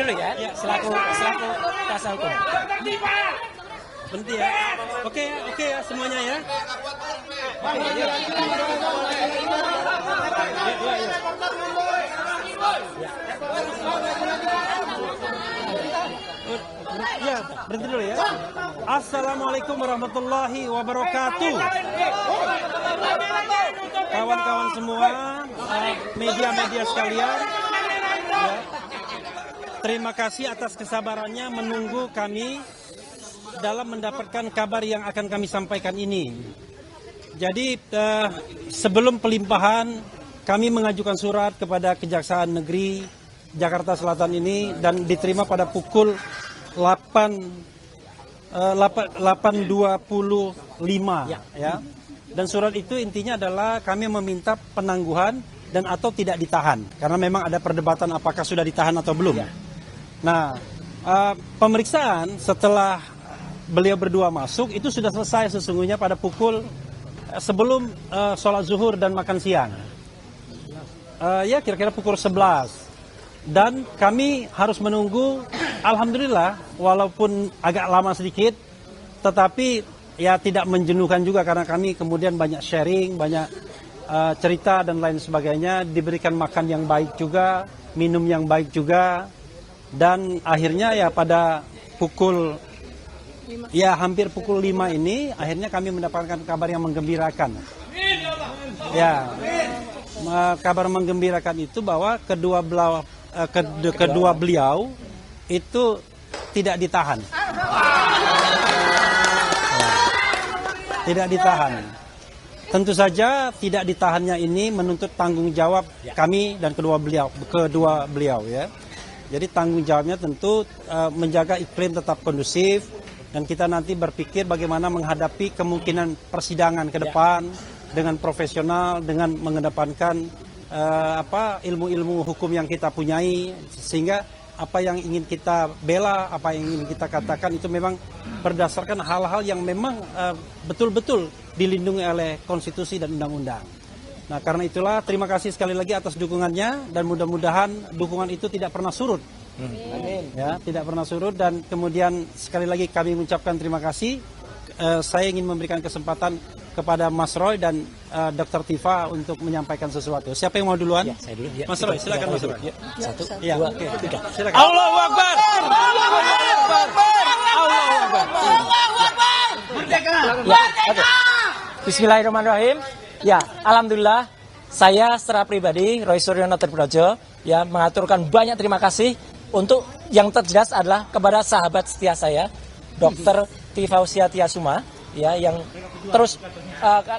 dulu ya, selaku kuasa hukum. Berhenti ya. Oke ya semuanya ya. Oke, ya. Ya, berhenti dulu ya. Assalamualaikum warahmatullahi wabarakatuh. Kawan-kawan semua, media-media sekalian, ya, terima kasih atas kesabarannya menunggu kami dalam mendapatkan kabar yang akan kami sampaikan ini. Jadi sebelum pelimpahan, kami mengajukan surat kepada Kejaksaan Negeri Jakarta Selatan ini dan diterima pada pukul 8.25 ya. Dan surat itu intinya adalah kami meminta penangguhan dan atau tidak ditahan karena memang ada perdebatan apakah sudah ditahan atau belum. Nah, pemeriksaan setelah beliau berdua masuk itu sudah selesai sesungguhnya pada pukul sebelum sholat zuhur dan makan siang. Ya kira-kira pukul 11. Dan kami harus menunggu, alhamdulillah walaupun agak lama sedikit, tetapi ya tidak menjenuhkan juga karena kami kemudian banyak sharing, banyak cerita dan lain sebagainya, diberikan makan yang baik juga, minum yang baik juga, dan akhirnya ya pada pukul ya hampir pukul 5 ini akhirnya kami mendapatkan kabar yang menggembirakan. Ya, kabar menggembirakan itu bahwa kedua beliau itu tidak ditahan. Tidak ditahan. Tentu saja tidak ditahannya ini menuntut tanggung jawab kami dan kedua beliau ya. Jadi tanggung jawabnya tentu menjaga iklim tetap kondusif dan kita nanti berpikir bagaimana menghadapi kemungkinan persidangan ke depan dengan profesional, dengan mengedepankan ilmu-ilmu hukum yang kita punyai, sehingga apa yang ingin kita bela, apa yang ingin kita katakan itu memang berdasarkan hal-hal yang memang betul-betul dilindungi oleh konstitusi dan undang-undang. Nah, karena itulah terima kasih sekali lagi atas dukungannya dan mudah-mudahan dukungan itu tidak pernah surut. Amin. Ya, tidak pernah surut dan kemudian sekali lagi kami mengucapkan terima kasih. Saya ingin memberikan kesempatan kepada Mas Roy dan Dr. Tifa untuk menyampaikan sesuatu. Siapa yang mau duluan? Ya, saya dulu. Ya, Mas Roy, silakan Mas Roy. Satu, ya, dua, okay. tiga. Silakan. Allahu Akbar. Allahu Akbar. Allahu Akbar. Merdeka. Merdeka. Bismillahirrahmanirrahim. Ya, alhamdulillah saya secara pribadi Roy Suryono Triprojo ya mengaturkan banyak terima kasih untuk yang terjelas adalah kepada sahabat setia saya Dr. Tifausia Tiasuma ya yang terus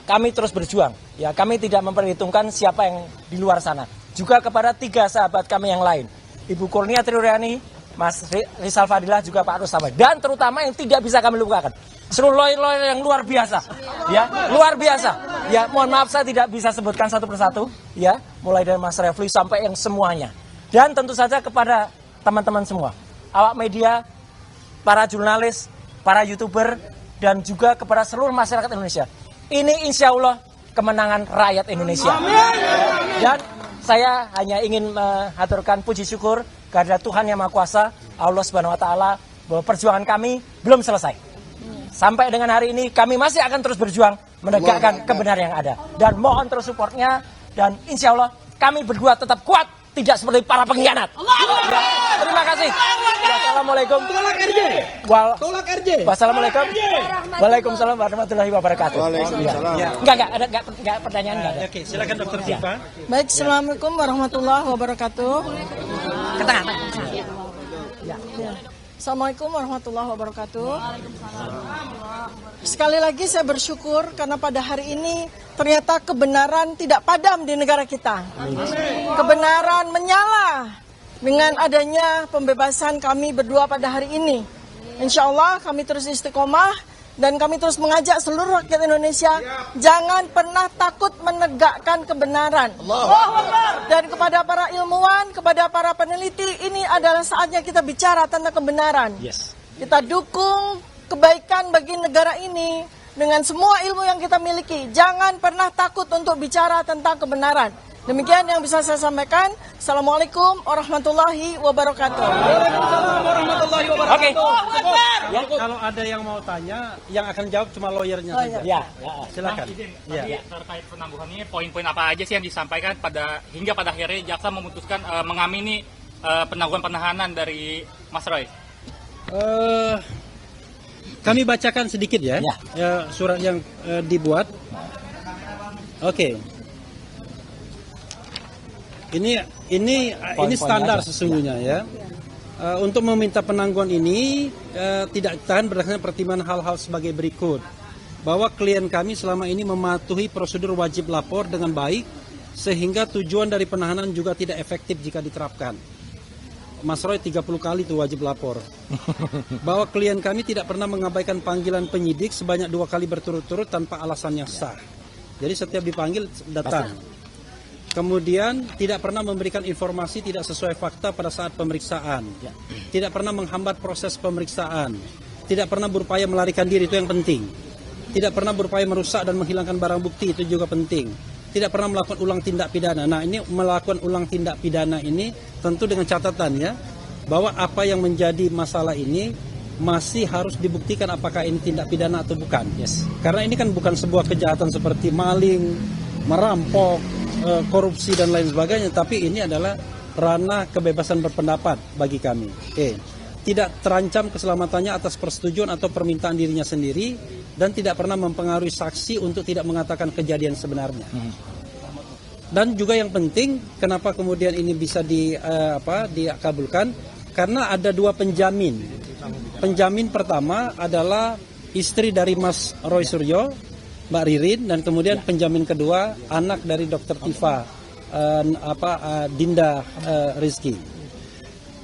kami terus berjuang ya, kami tidak memperhitungkan siapa yang di luar sana, juga kepada 3 sahabat kami yang lain, Ibu Kurnia Triuryani, Mas Rizal Fadilah, juga Pak Rustamai, dan terutama yang tidak bisa kami lupakan seluruh lawyer-lawyer yang luar biasa ya, luar biasa ya, mohon maaf saya tidak bisa sebutkan satu persatu ya, mulai dari Mas Refli sampai yang semuanya, dan tentu saja kepada teman-teman semua awak media, para jurnalis, para YouTuber, dan juga kepada seluruh masyarakat Indonesia. Ini insya Allah kemenangan rakyat Indonesia. Dan saya hanya ingin mengaturkan puji syukur kepada Tuhan Yang Maha Kuasa, Allah Subhanahu Wa Taala, bahwa perjuangan kami belum selesai. Sampai dengan hari ini kami masih akan terus berjuang menegakkan kebenaran yang ada. Dan mohon terus supportnya, dan insya Allah kami berdua tetap kuat, tidak seperti para pengkhianat. Ya, terima kasih. Wassalamualaikum. Tolak RJ. Wassalamualaikum. Waalaikumsalam warahmatullahi wabarakatuh. Waalaikumsalam. Ya. Enggak pertanyaan enggak ada. Oke, silakan Dr. Tifa. Baik, assalamualaikum warahmatullahi wabarakatuh. Ke tengah. Ya. Assalamualaikum warahmatullahi wabarakatuh. Sekali lagi saya bersyukur karena pada hari ini ternyata kebenaran tidak padam di negara kita. Kebenaran menyala dengan adanya pembebasan kami berdua pada hari ini. Insya Allah kami terus istiqomah dan kami terus mengajak seluruh rakyat Indonesia jangan pernah takut menegakkan kebenaran. Dan kepada para ilmuwan, kepada para peneliti, ini adalah saatnya kita bicara tentang kebenaran. Kita dukung kebaikan bagi negara ini dengan semua ilmu yang kita miliki. Jangan pernah takut untuk bicara tentang kebenaran. Demikian yang bisa saya sampaikan. Assalamualaikum warahmatullahi wabarakatuh. Waalaikumsalam warahmatullahi wabarakatuh. Ya, kalau ada yang mau tanya, yang akan jawab cuma lawyernya saja. Ya, Silakan. Tadi terkait penangguhan ini, poin-poin apa aja sih yang disampaikan hingga pada akhirnya jaksa memutuskan mengamini penangguhan penahanan dari Mas Roy? Kami bacakan sedikit ya, surat yang dibuat. Oke. Ini standar sesungguhnya ya. Untuk meminta penangguhan ini tidak ditahan berdasarkan pertimbangan hal-hal sebagai berikut. Bahwa klien kami selama ini mematuhi prosedur wajib lapor dengan baik sehingga tujuan dari penahanan juga tidak efektif jika diterapkan. Mas Roy 30 kali itu wajib lapor. Bahwa klien kami tidak pernah mengabaikan panggilan penyidik sebanyak 2 kali berturut-turut tanpa alasan yang sah. Jadi setiap dipanggil datang. Kemudian tidak pernah memberikan informasi tidak sesuai fakta pada saat pemeriksaan. Tidak pernah menghambat proses pemeriksaan. Tidak pernah berupaya melarikan diri, itu yang penting. Tidak pernah berupaya merusak dan menghilangkan barang bukti, itu juga penting. Tidak pernah melakukan ulang tindak pidana. Nah, ini melakukan ulang tindak pidana ini tentu dengan catatan ya, bahwa apa yang menjadi masalah ini masih harus dibuktikan apakah ini tindak pidana atau bukan. Karena ini kan bukan sebuah kejahatan seperti maling, merampok, korupsi dan lain sebagainya, tapi ini adalah ranah kebebasan berpendapat bagi kami. Tidak terancam keselamatannya atas persetujuan atau permintaan dirinya sendiri dan tidak pernah mempengaruhi saksi untuk tidak mengatakan kejadian sebenarnya. Dan juga yang penting, kenapa kemudian ini bisa dikabulkan? Karena ada 2 penjamin. Penjamin pertama adalah istri dari Mas Roy Suryo, Mbak Ririn, dan kemudian penjamin kedua anak dari Dr. Tifa, Dinda Rizky.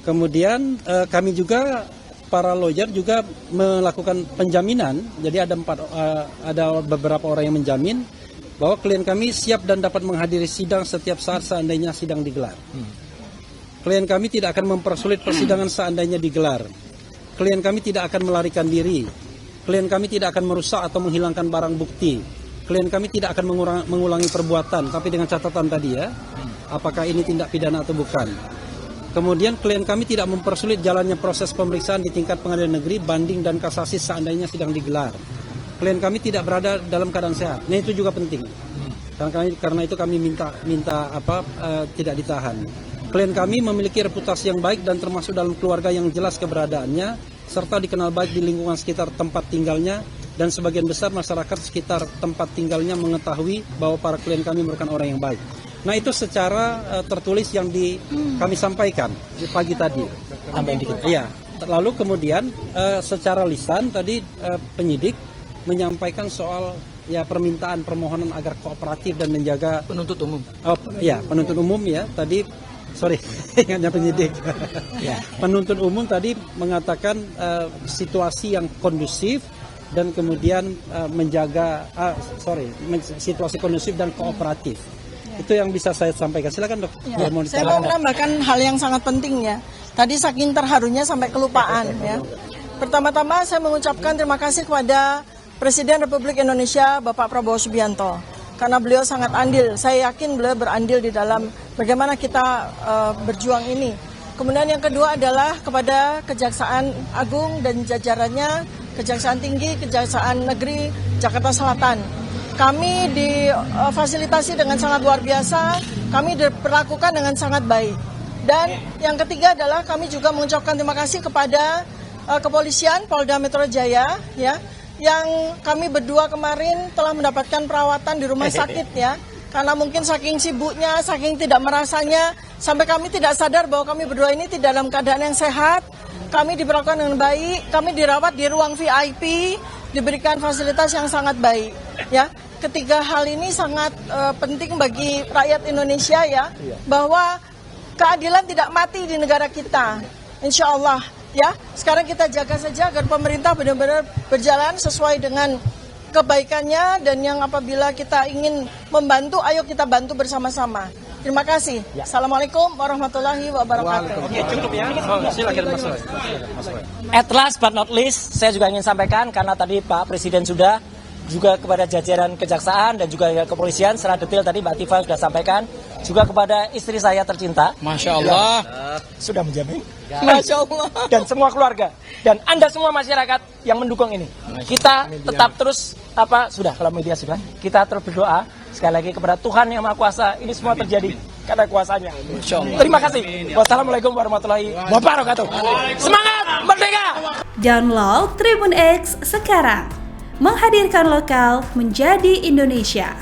Kemudian kami juga para lawyer juga melakukan penjaminan. Jadi ada beberapa orang yang menjamin bahwa klien kami siap dan dapat menghadiri sidang setiap saat seandainya sidang digelar. Klien kami tidak akan mempersulit persidangan seandainya digelar. Klien kami tidak akan melarikan diri. Klien kami tidak akan merusak atau menghilangkan barang bukti. Klien kami tidak akan mengulangi perbuatan, tapi dengan catatan tadi ya, apakah ini tindak pidana atau bukan. Kemudian klien kami tidak mempersulit jalannya proses pemeriksaan di tingkat pengadilan negeri, banding dan kasasi seandainya sidang digelar. Klien kami tidak berada dalam keadaan sehat. Nah, itu juga penting. Karena itu kami minta tidak ditahan. Klien kami memiliki reputasi yang baik dan termasuk dalam keluarga yang jelas keberadaannya, serta dikenal baik di lingkungan sekitar tempat tinggalnya, dan sebagian besar masyarakat sekitar tempat tinggalnya mengetahui bahwa para klien kami merupakan orang yang baik. Nah, itu secara tertulis yang kami sampaikan di pagi tadi. Tambahin dikit. Iya. Lalu kemudian secara lisan tadi penyidik menyampaikan soal permintaan permohonan agar kooperatif dan menjaga Penuntut umum. Penuntut umum ya tadi. Sorry, ingatnya penyidik. Penuntut umum tadi mengatakan situasi yang kondusif dan kemudian menjaga situasi kondusif dan kooperatif. Itu yang bisa saya sampaikan. Silakan, Dok. Saya mau menambahkan hal yang sangat penting ya. Tadi saking terharunya sampai kelupaan ya. Pertama-tama saya mengucapkan terima kasih kepada Presiden Republik Indonesia Bapak Prabowo Subianto. Karena beliau sangat andil, saya yakin beliau berandil di dalam bagaimana kita berjuang ini. Kemudian yang kedua adalah kepada Kejaksaan Agung dan jajarannya, Kejaksaan Tinggi, Kejaksaan Negeri Jakarta Selatan. Kami difasilitasi dengan sangat luar biasa, kami diperlakukan dengan sangat baik. Dan yang ketiga adalah kami juga mengucapkan terima kasih kepada Kepolisian Polda Metro Jaya ya, yang kami berdua kemarin telah mendapatkan perawatan di rumah sakit ya. Karena mungkin saking sibuknya, saking tidak merasanya, sampai kami tidak sadar bahwa kami berdua ini tidak dalam keadaan yang sehat. Kami diperlakukan dengan baik, kami dirawat di ruang VIP, diberikan fasilitas yang sangat baik ya. Ketiga hal ini sangat penting bagi rakyat Indonesia ya, bahwa keadilan tidak mati di negara kita, insya Allah ya. Sekarang kita jaga saja agar pemerintah benar-benar berjalan sesuai dengan kebaikannya, dan yang apabila kita ingin membantu, ayo kita bantu bersama-sama. Terima kasih. Assalamualaikum warahmatullahi wabarakatuh. Cukup ya. Silakan Mas Roy. At last but not least, saya juga ingin sampaikan karena tadi Pak Presiden sudah juga kepada jajaran kejaksaan dan juga kepolisian secara detail tadi Mbak Tifa sudah sampaikan, juga kepada istri saya tercinta. Masya Allah. Sudah menjamin. Masya Allah. Dan semua keluarga dan Anda semua masyarakat yang mendukung ini. Kita tetap terus sudah kalau media sudah, kita terus berdoa sekali lagi kepada Tuhan Yang Maha Kuasa, ini semua terjadi karena kuasanya. Terima kasih. Wassalamualaikum warahmatullahi wabarakatuh. Semangat merdeka. Download Tribun X sekarang. Menghadirkan lokal menjadi Indonesia.